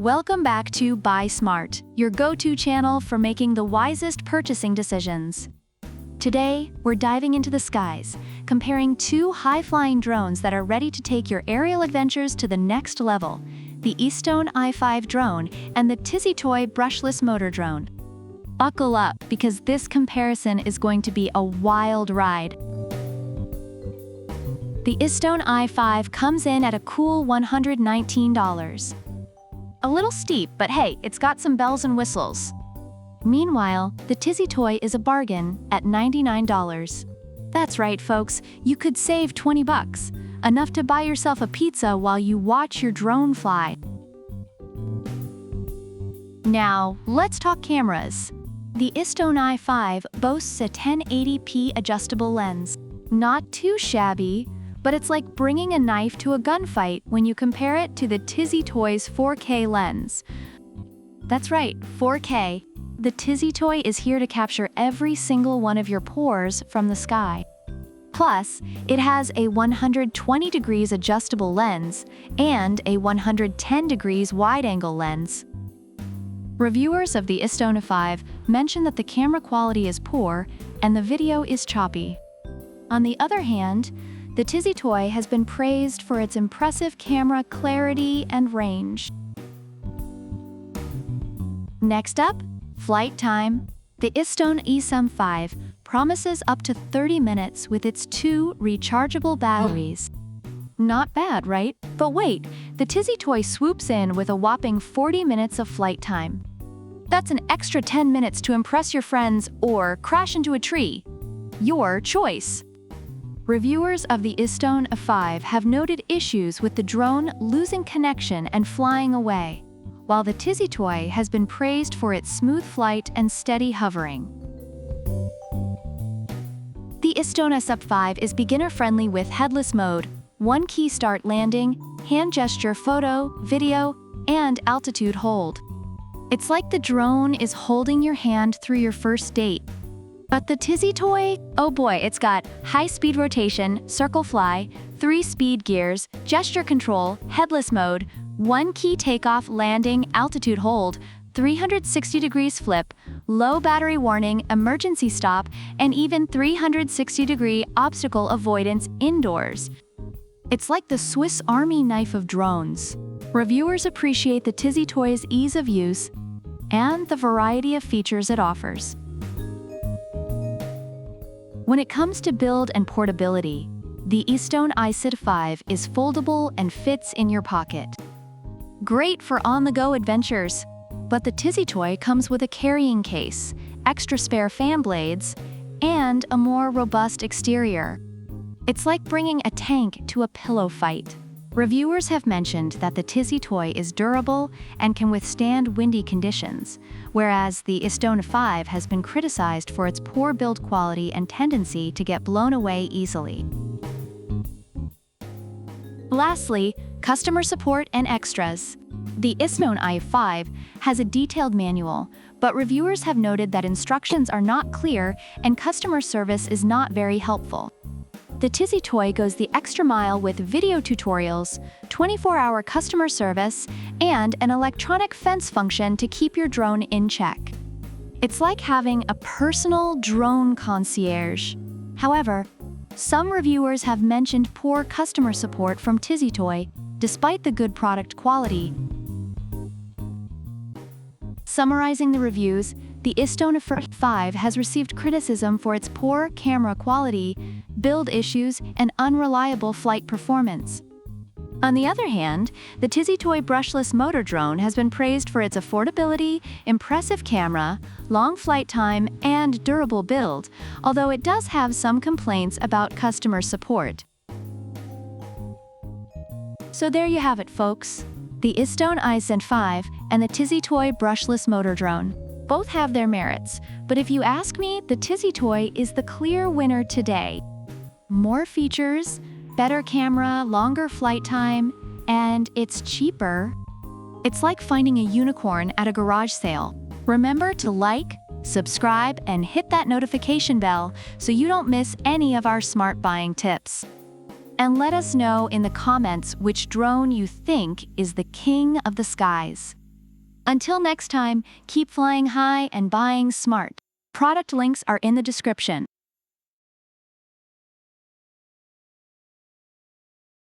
Welcome back to Buy Smart, your go-to channel for making the wisest purchasing decisions. Today, we're diving into the skies, comparing two high-flying drones that are ready to take your aerial adventures to the next level, the Eastone i5 drone and the TiziToy brushless motor drone. Buckle up, because this comparison is going to be a wild ride. The Eastone i5 comes in at a cool $119. A little steep, but hey, it's got some bells and whistles. Meanwhile, the TiziToy is a bargain at $99. That's right, folks, you could save 20 bucks, enough to buy yourself a pizza while you watch your drone fly. Now, let's talk cameras. The Eastone i5 boasts a 1080p adjustable lens. Not too shabby, but it's like bringing a knife to a gunfight when you compare it to the TiziToy's 4K lens. That's right, 4K. The TiziToy is here to capture every single one of your pores from the sky. Plus, it has a 120 degrees adjustable lens and a 110 degrees wide-angle lens. Reviewers of the Eastone i5 mention that the camera quality is poor and the video is choppy. On the other hand, the TiziToy has been praised for its impressive camera clarity and range. Next up, flight time. The Eastone i5 promises up to 30 minutes with its two rechargeable batteries. Not bad, right? But wait, the TiziToy swoops in with a whopping 40 minutes of flight time. That's an extra 10 minutes to impress your friends or crash into a tree. Your choice. Reviewers of the Eastone i5 have noted issues with the drone losing connection and flying away, while the TiziToy has been praised for its smooth flight and steady hovering. The Eastone i5 is beginner-friendly with headless mode, one-key start landing, hand gesture photo, video, and altitude hold. It's like the drone is holding your hand through your first date. But the TiziToy, oh boy, it's got high-speed rotation, circle fly, 3-speed gears, gesture control, headless mode, one-key takeoff, landing, altitude hold, 360 degrees flip, low battery warning, emergency stop, and even 360-degree obstacle avoidance indoors. It's like the Swiss Army knife of drones. Reviewers appreciate the TiziToy's ease of use and the variety of features it offers. When it comes to build and portability, the Eastone i5 is foldable and fits in your pocket. Great for on-the-go adventures, but the TiziToy comes with a carrying case, extra spare fan blades, and a more robust exterior. It's like bringing a tank to a pillow fight. Reviewers have mentioned that the TiziToy is durable and can withstand windy conditions, whereas the Eastone i5 has been criticized for its poor build quality and tendency to get blown away easily. Lastly, customer support and extras. The Eastone i5 has a detailed manual, but reviewers have noted that instructions are not clear and customer service is not very helpful. The TiziToy goes the extra mile with video tutorials, 24-hour customer service, and an electronic fence function to keep your drone in check. It's like having a personal drone concierge. However, some reviewers have mentioned poor customer support from TiziToy, despite the good product quality. Summarizing the reviews, the Eastone i5 has received criticism for its poor camera quality, build issues, and unreliable flight performance. On the other hand, the TiziToy brushless motor drone has been praised for its affordability, impressive camera, long flight time, and durable build, although it does have some complaints about customer support. So there you have it, folks. The Eastone i5 and the TiziToy brushless motor drone. Both have their merits, but if you ask me, the TiziToy is the clear winner today. More features, better camera, longer flight time, and it's cheaper. It's like finding a unicorn at a garage sale. Remember to like, subscribe, and hit that notification bell so you don't miss any of our smart buying tips. And let us know in the comments which drone you think is the king of the skies. Until next time, keep flying high and buying smart. Product links are in the description.